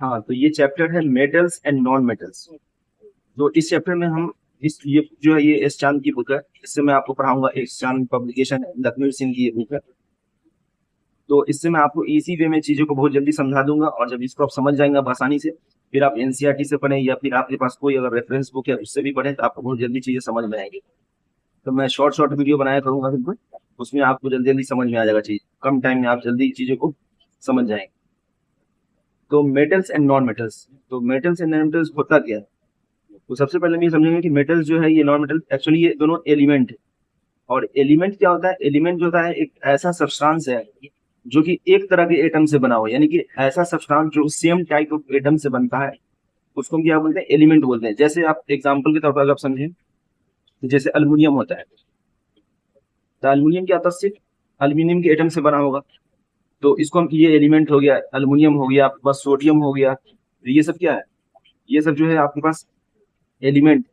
हाँ, तो ये चैप्टर है मेटल्स एंड नॉन मेटल्स। तो इस चैप्टर में हम इस ये जो है ये एस चांद की बुक है, इससे मैं आपको पढ़ाऊंगा। एस चांद पब्लिकेशन है, लखनऊ सिंह की ये बुक है। तो इससे मैं आपको इजी वे में चीजों को बहुत जल्दी समझा दूंगा, और जब इसको आप समझ जाएंगे आप आसानी से, फिर आप एनसीईआरटी से पढ़ें या फिर आपके पास कोई अगर रेफरेंस बुक है उससे भी पढ़ें, तो आपको बहुत जल्दी चीजें समझ में आएंगी। तो मैं शॉर्ट शॉर्ट वीडियो बनाया करूंगा बिल्कुल, उसमें आपको जल्दी जल्दी समझ में आ जाएगा चीज, कम टाइम में आप जल्दी चीजों को समझ जाएंगे। तो मेटल्स एंड नॉन मेटल्स, तो मेटल्स एंड नॉन मेटल्स होता क्या है? तो सबसे पहले हम ये समझेंगे कि मेटल्स जो है ये नॉन मेटल, एक्चुअली ये दोनों एलिमेंट है। और एलिमेंट क्या होता है? एलिमेंट जो होता है एक ऐसा सब्सटेंस है जो कि एक तरह के एटम से बना हुआ है, यानी कि ऐसा सब्सटेंस जो सेम टाइप ऑफ एटम से बनता है, उसको हम क्या बोलते हैं? एलिमेंट बोलते हैं। जैसे आप एग्जांपल के तौर पर अगर आप समझें, तो जैसे अल्युमिनियम होता है, तो अल्युमिनियम क्या होता है? सिर्फ अल्युमिनियम के एटम से बना होगा, तो इसको हम, ये एलिमेंट हो गया, अल्युमिनियम हो गया, आपके पास सोडियम हो गया, तो ये सब क्या है? ये सब जो है आपके पास एलिमेंट।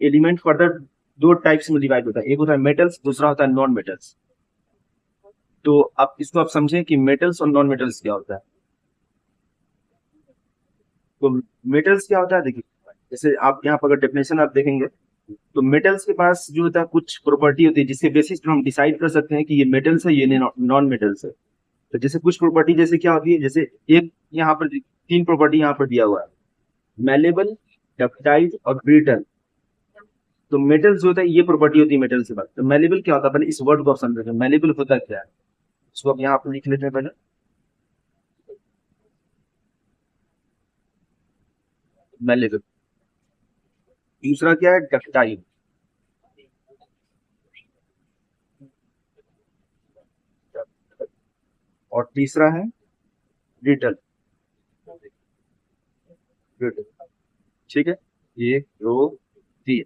एलिमेंट फर्दर दो टाइप्स में डिवाइड होता है, एक होता है मेटल्स, दूसरा होता है नॉन मेटल्स। तो आप इसको आप समझें कि मेटल्स और नॉन मेटल्स क्या होता है। तो मेटल्स क्या होता है, देखिए, जैसे आप यहाँ पर अगर डेफिनेशन आप देखेंगे, तो मेटल्स के पास जो होता है कुछ प्रॉपर्टी होती है जिसके बेसिस पर हम डिसाइड कर सकते हैं कि ये मेटल्स है ये नॉन मेटल्स है। तो जैसे कुछ प्रॉपर्टी जैसे क्या होती है, जैसे एक यहाँ पर तीन प्रॉपर्टी यहाँ पर दिया हुआ है, मैलेबल, डक्टाइल और ब्रिटल। तो मेटल्स जो होता है ये प्रॉपर्टी होती है मेटल्स के पास। तो मैलेबल क्या होता है, पहले इस वर्ड को आप समझेंगे, मैलेबल होता क्या है, इसको आप यहाँ पर लिख लेते हैं पहले। मैलेबल। दूसरा क्या है? डक्टाइल। और तीसरा है ब्रिटल। ब्रिटल। ठीक है, एक दो तीन।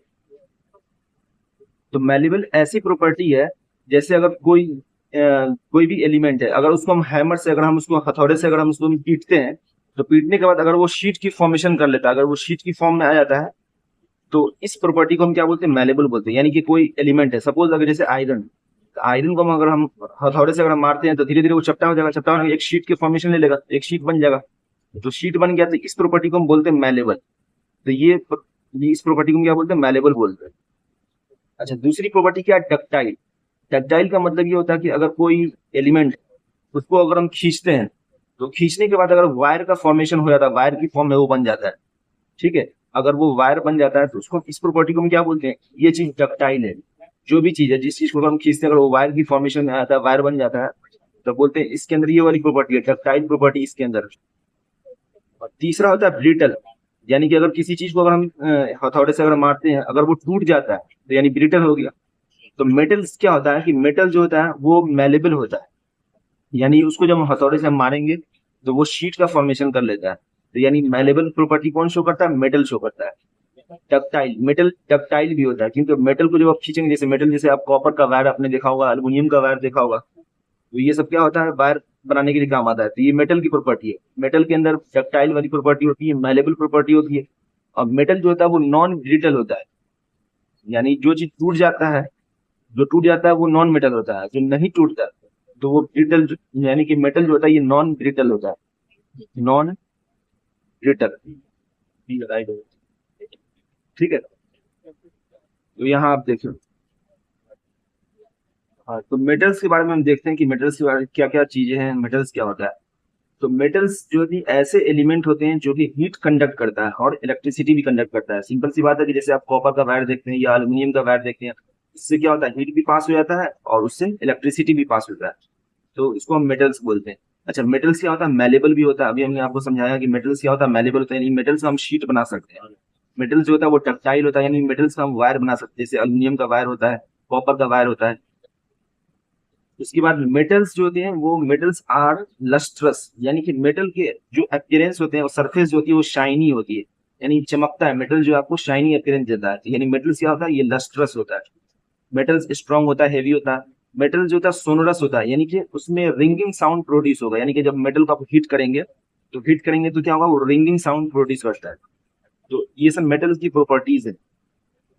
तो मैलेबल ऐसी प्रॉपर्टी है, जैसे अगर कोई भी एलिमेंट है, अगर उसको हम हैमर से, अगर हम उसको हथौड़े से अगर हम उसको पीटते हैं, तो पीटने के बाद अगर वो शीट की फॉर्मेशन कर लेता है, अगर वो शीट की फॉर्म में आ जाता है, तो इस प्रॉपर्टी को हम क्या बोलते हैं? मैलेबल बोलते हैं। यानी कि कोई एलिमेंट है, सपोज अगर जैसे आयरन, तो आयरन को अगर हम हथौड़े से अगर हम मारते हैं, तो धीरे धीरे वो चपटा हो जाएगा, चपटा होने एक शीट की फॉर्मेशन ले लेगा, एक शीट बन जाएगा। तो शीट बन गया, तो इस प्रॉपर्टी को हम बोलते हैं मैलेबल। तो ये इस प्रॉपर्टी को हम क्या बोलते हैं? मैलेबल बोलते हैं। अच्छा, दूसरी प्रॉपर्टी क्या है? डक्टाइल। डक्टाइल का मतलब ये होता है कि अगर कोई एलिमेंट, उसको अगर हम खींचते हैं, तो खींचने के बाद अगर वायर का फॉर्मेशन हो जाता है, वायर की फॉर्म में वो बन जाता है। ठीक है, अगर वो वायर बन जाता है, तो उसको, इस प्रॉपर्टी को हम क्या बोलते हैं? ये चीज डक्टाइल है। जो भी चीज है, जिस चीज को हम खींचते हैं, अगर वो वायर की फॉर्मेशन में आता है, वायर बन जाता है, तो बोलते हैं इसके अंदर ये वाली प्रॉपर्टी है, डक्टाइल प्रॉपर्टी इसके अंदर। और तीसरा होता है ब्रिटल। यानी कि अगर किसी चीज को अगर हम हथौड़े से अगर मारते हैं, अगर वो टूट जाता है, तो यानी ब्रिटल हो गया। तो मेटल्स क्या होता है कि मेटल जो होता है वो मेलेबल होता है, यानी उसको जब हम हथौड़े से हम मारेंगे, तो वो शीट का फॉर्मेशन कर लेता है। तो यानी मेलेबल प्रॉपर्टी कौन शो करता है? मेटल शो करता है। डक्टाइल, मेटल डक्टाइल भी होता है, क्योंकि मेटल को जब आप खींचेंगे, जैसे मेटल, जैसे आप कॉपर का वायर आपने देखा होगा, अल्युमिनियम का वायर देखा होगा, तो ये सब क्या होता है? वायर बनाने के लिए काम आता है। तो ये मेटल की प्रॉपर्टी है। मेटल के अंदर डक्टाइल वाली प्रॉपर्टी होती है, मेलेबल प्रॉपर्टी होती है। और मेटल जो होता है वो नॉन ब्रिटल होता है, यानी जो चीज टूट जाता है, जो टूट जाता है वो नॉन मेटल होता है, जो नहीं टूटता तो वो ब्रिटल, यानी कि मेटल जो होता है ये नॉन ब्रिटल होता है, नॉन ब्रिटल। ठीक है, तो यहाँ आप देखिए। हाँ, तो मेटल्स के बारे में हम देखते हैं कि मेटल्स के बारे में क्या क्या चीजें हैं, मेटल्स क्या होता है। तो मेटल्स जो भी ऐसे एलिमेंट होते हैं जो कि हीट कंडक्ट करता है और इलेक्ट्रिसिटी भी कंडक्ट करता है। सिंपल सी बात है कि जैसे आप कॉपर का वायर देखते हैं या एल्यूमिनियम का वायर देखते हैं, इससे क्या होता है? हीट भी पास हो जाता है और उससे इलेक्ट्रिसिटी भी पास होता है। तो इसको हम मेटल्स बोलते हैं। अच्छा, मेटल्स क्या होता है? मेलेबल भी होता है। अभी हमने आपको समझाया कि मेटल्स क्या होता है, मेलेबल होता है, यानी मेटल्स हम शीट बना सकते हैं। मेटल्स जो होता है वो टक्टाइल होता है, यानी मेटल्स का हम वायर बना सकते हैं, जैसे अल्यूमिनियम का वायर होता है, कॉपर का वायर होता है। उसके बाद मेटल्स जो होते हैं वो मेटल्स आर लस्ट्रस, यानी कि मेटल के जो अपीयरेंस होते हैं, वो सरफेस जो होती है वो शाइनी होती है, यानी चमकता है। मेटल जो आपको शाइनी अपीयरेंस देता है, तो यानी मेटल्स क्या होता है? ये लस्ट्रस होता है। मेटल्स स्ट्रांग होता है, हेवी होता है। मेटल जो होता है सोनोरस होता है, यानी कि उसमें रिंगिंग साउंड प्रोड्यूस होगा, यानी कि जब मेटल को आप हीट करेंगे तो क्या होगा? वो रिंगिंग साउंड प्रोड्यूस करता है। तो ये सब मेटल्स की प्रॉपर्टीज है।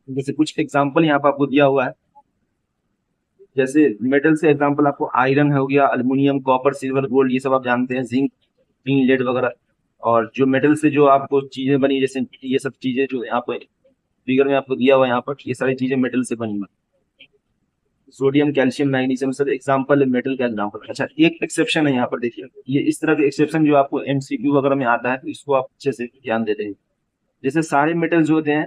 जैसे कुछ एग्जांपल यहाँ पर आपको दिया हुआ है, जैसे मेटल से एग्जांपल आपको आयरन हो गया, अल्युमिनियम, कॉपर, सिल्वर, गोल्ड, ये सब आप जानते हैं, जिंक। टीन लेड वगैरह, और जो मेटल से जो आपको चीजें बनी, जैसे ये सब चीजें जो यहाँ पर फिगर में आपको दिया हुआ है, यहाँ पर ये सारी चीजें मेटल से बनी हुई। सोडियम, कैल्शियम, मैग्नीशियम सब एग्जाम्पल है मेटल का एग्जाम्पल। अच्छा, एक एक्सेप्शन है यहाँ पर, देखिए ये इस तरह के एक्सेप्शन जो आपको एमसीक्यू वगैरह में आता है, तो इसको आप अच्छे से ध्यान देते हैं। जैसे सारे मेटल जो होते हैं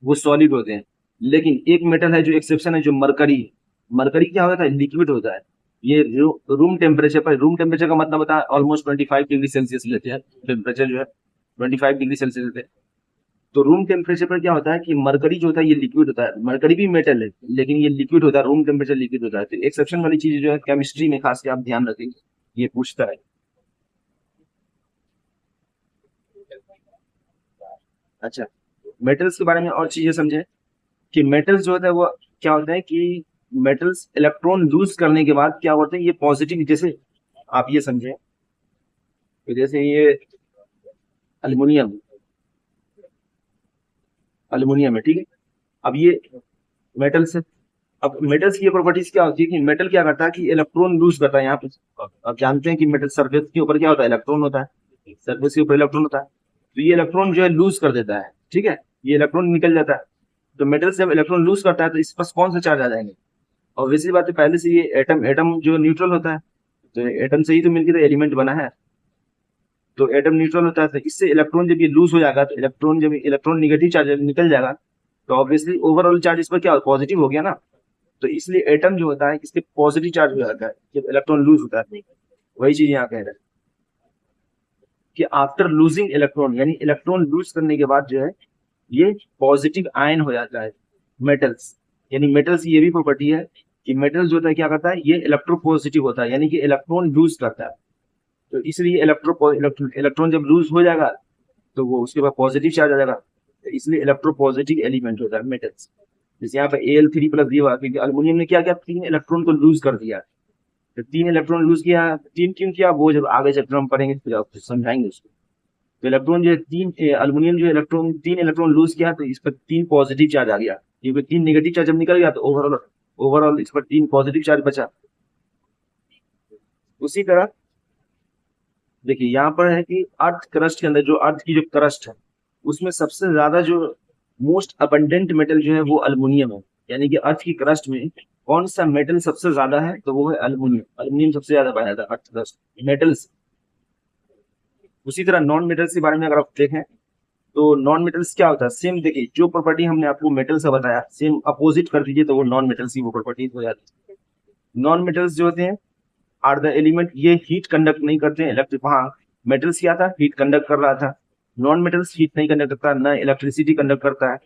वो सॉलिड होते हैं, लेकिन एक मेटल है जो एक्सेप्शन है, जो मरकरी। मरकरी क्या होता है, लिक्विड होता है। ये रूम टेम्परेचर पर, रूम टेम्परेचर का मतलब होता है ऑलमोस्ट 25 डिग्री सेल्सियस लेते हैं टेम्परेचर जो है, 25 डिग्री सेल्सियस लेते हैं। तो रूम टेम्परेचर पर क्या होता है कि मरकरी जो होता है ये लिक्विड होता है, मरकरी भी मेटल है लेकिन ये लिक्विड होता है, रूम टेम्परेचर लिक्विड होता है। तो एक्सेप्शन वाली चीज जो है केमिस्ट्री में खास के आप ध्यान रखेंगे, ये पूछता है। अच्छा, मेटल्स के बारे में और चीजें समझें कि मेटल्स जो होता है वो क्या होता है कि मेटल्स इलेक्ट्रॉन लूज करने के बाद क्या होते हैं, ये पॉजिटिव, जैसे आप ये समझें कि जैसे ये अल्युमिनियम, अल्युमिनियम है, ठीक है। अब ये मेटल्स है। अब मेटल्स की प्रॉपर्टीज क्या होती है कि मेटल क्या करता है कि इलेक्ट्रॉन लूज करता है यहाँ पे। अब जानते हैं कि मेटल सरफेस के ऊपर क्या होता है, इलेक्ट्रॉन होता है, सरफेस के ऊपर इलेक्ट्रॉन होता है। तो ये इलेक्ट्रॉन जो है लूज कर देता है, ठीक है, ये इलेक्ट्रॉन निकल जाता है। तो मेटल से जब इलेक्ट्रॉन लूज करता है तो इस पर कौन सा चार्ज आ जाएंगे। और वैसी बात है, पहले से ये एटम, एटम जो न्यूट्रल होता है, तो एटम से ही तो मिलकर एलिमेंट बना है। तो एटम न्यूट्रल होता है, तो इससे इलेक्ट्रॉन जब ये लूज हो जाएगा, तो इलेक्ट्रॉन जब इलेक्ट्रॉन निगेटिव चार्ज निकल जाएगा, तो ऑब्वियसली ओवरऑल चार्ज इस पर क्या पॉजिटिव हो गया ना। तो इसलिए एटम जो होता है इसके पॉजिटिव चार्ज हो जाता है जब इलेक्ट्रॉन लूज होता है। वही चीज यहाँ कह रहे हैं कि आफ्टर लूजिंग इलेक्ट्रॉन, यानी इलेक्ट्रॉन लूज करने के बाद जो है ये पॉजिटिव आयन हो जाता है मेटल्स। यानी मेटल्स की ये भी प्रॉपर्टी है कि मेटल्स जो होता है क्या करता है, ये इलेक्ट्रोपॉजिटिव होता है, यानी कि इलेक्ट्रॉन लूज करता है। तो इसलिए इलेक्ट्रॉन जब लूज हो जाएगा तो वो उसके बाद पॉजिटिव चार्ज आ जाएगा, तो इसलिए इलेक्ट्रोपॉजिटिव एलिमेंट होता है मेटल्स। जैसे यहाँ पे Al3+ दिया हुआ, क्योंकि अल्युमिनियम ने क्या किया, 3 इलेक्ट्रॉन को लूज कर दिया। तो 3 इलेक्ट्रॉन लूज किया, 3 क्यों किया, वो जब आगे चैप्टर हम पढ़ेंगे फिर आपको समझाएंगे उसको। तो इलेक्ट्रॉन जो है अल्युमिनियम जो इलेक्ट्रॉन 3 इलेक्ट्रॉन लूज किया, तो इस पर 3 पॉजिटिव चार्ज आ गया, क्योंकि 3 नेगेटिव चार्ज जब निकल गया तो ओवरऑल ओवरऑल इस पर 3 पॉजिटिव चार्ज बचा। उसी तरह देखिए यहाँ पर है कि अर्थ क्रस्ट के अंदर, जो अर्थ की जो क्रस्ट है उसमें सबसे ज्यादा जो मोस्ट अबंडेंट मेटल जो है वो अल्युमिनियम है। यानी कि अर्थ की क्रस्ट में कौन सा मेटल सबसे ज्यादा है, तो वो है अल्युमिनियम। अल्युमिनियम सबसे ज्यादा पाया जाता है अर्थ क्रस्ट मेटल्स। उसी तरह नॉन मेटल्स के बारे में अगर आप देखें, तो नॉन मेटल्स क्या होता है, सेम देखिए जो प्रॉपर्टी हमने आपको मेटल से बताया सेम अपोजिट कर दीजिए तो वो नॉन मेटल्स की वो प्रॉपर्टीज हो जाती है। नॉन मेटल्स जो होते हैं आर द एलिमेंट, ये हीट कंडक्ट नहीं करते हैं, इलेक्ट्रिक, वहाँ मेटल्स क्या था, हीट कंडक्ट कर रहा था। नॉन मेटल्स हीट नहीं कंडक्ट करता, ना इलेक्ट्रिसिटी कंडक्ट करता है।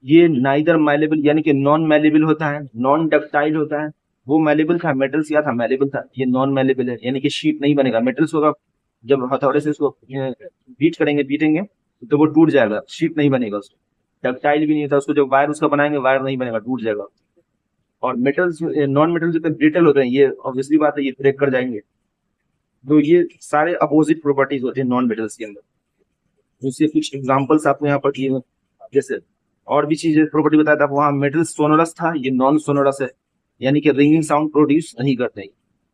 ये नाइदर मैलेबल, यानी कि नॉन मैलेबल होता है, नॉन डक्टाइल होता है। वो मैलेबल था, मेटल्स क्या था, मैलेबल था, ये नॉन मैलेबल है, यानी कि शीट नहीं बनेगा। मेटल्स होगा जब हथौड़े से इसको बीट करेंगे, बीटेंगे तो वो टूट जाएगा, शीट नहीं बनेगा उसको। डक्टाइल भी नहीं था, उसको जब वायर उसका बनाएंगे वायर नहीं बनेगा, टूट जाएगा। और मेटल्स, नॉन मेटल्स जितने ब्रिटल होते हैं ये ऑब्वियसली बात है ये ब्रेक कर जाएंगे। तो ये सारे अपोजिट प्रॉपर्टीज होते हैं नॉन मेटल्स के अंदर। उसके कुछ एग्जांपल्स आपको यहाँ पर दिए हुए हैं। जैसे और भी चीजें प्रॉपर्टी बताया था, वहाँ मेटल सोनोरस था, ये नॉन सोनोरस है, यानी कि रिंगिंग साउंड प्रोड्यूस नहीं करते हैं।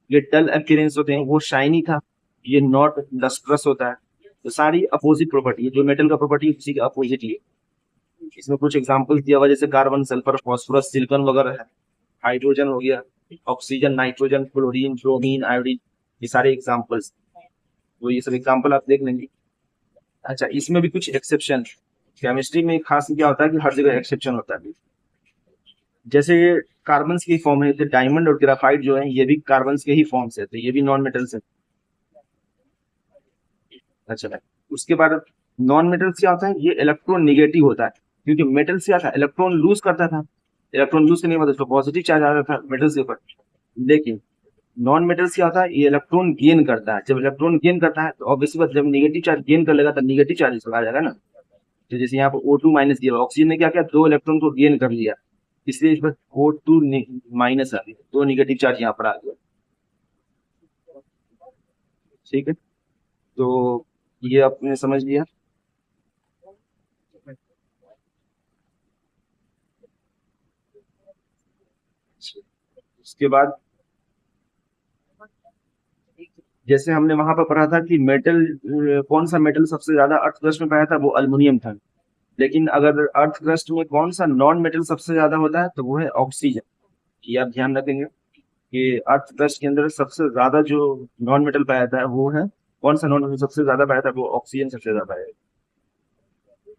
ये डल अपीयरेंस होते हैं, वो शाइनी था, ये नॉट लस्ट्रस होता है। तो सारी अपोजिट प्रॉपर्टी है, जो मेटल का प्रॉपर्टी है उसी के अपोजिट ही है। इसमें कुछ एग्जांपल्स दिया हुआ है, जैसे कार्बन, सल्फर, फास्फोरस, सिलिकॉन वगैरह है। हाइड्रोजन हो गया, oxygen, nitrogen, chlorine, bromine, iodine, ये सारे एग्जांपल्स। तो ये सब एग्जांपल आप देख लेंगे। अच्छा, इसमें भी कुछ एक्सेप्शन, केमिस्ट्री में खास क्या होता है कि हर जगह एक्सेप्शन होता है। जैसे ये कार्बन की फॉर्म है, तो डायमंड और ग्राफाइट जो है ये भी कार्बन के ही फॉर्म से, तो ये भी नॉन मेटल्स है। अच्छा, उसके बाद नॉन मेटल्स क्या होता है, ये इलेक्ट्रॉन निगेटिव होता है, क्योंकि मेटल्स क्या था, इलेक्ट्रॉन लूज करता था। इलेक्ट्रॉन लूज करने के बाद उसको पॉजिटिव चार्ज आ रहा था मेटल्स के ऊपर। लेकिन नॉन मेटल्स क्या होता है, ये इलेक्ट्रॉन गेन करता है। जब इलेक्ट्रॉन गेन करता है तो ऑब्वियसली बात, जब निगेटिव चार्ज गेन कर लेगा तो निगेटिव चार्ज इसको आ जाएगा ना। तो जैसे यहाँ पर O2- दिया, ऑक्सीजन ने क्या किया, 2 इलेक्ट्रॉन को गेन कर लिया, इसलिए इस पर O2- आ गया, 2 नेगेटिव चार्ज यहाँ पर आ गया। ठीक है, तो ये आपने समझ लिया। उसके बाद जैसे हमने वहां पर पढ़ा था कि मेटल, कौन सा मेटल सबसे ज्यादा अर्थ क्रस्ट में पाया था, वो अल्युमिनियम था। लेकिन अगर अर्थ क्रस्ट में कौन सा नॉन मेटल सबसे ज्यादा होता है, तो वो है ऑक्सीजन। ये आप ध्यान रखेंगे कि अर्थ क्रस्ट के अंदर सबसे ज्यादा जो नॉन मेटल पाया जाता है वो है, कौन सा नॉन मेटल सबसे ज्यादा पाया था, वो ऑक्सीजन सबसे ज्यादा है।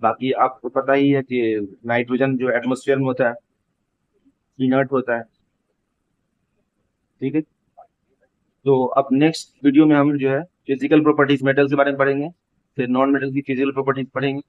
बाकी आपको पता ही है कि नाइट्रोजन जो एटमोसफेयर में होता है, इनर्ट होता है। ठीक है। तो अब नेक्स्ट वीडियो में हम जो है फिजिकल प्रॉपर्टीज मेटल के बारे में पढ़ेंगे, फिर नॉन मेटल की फिजिकल प्रॉपर्टीज पढ़ेंगे।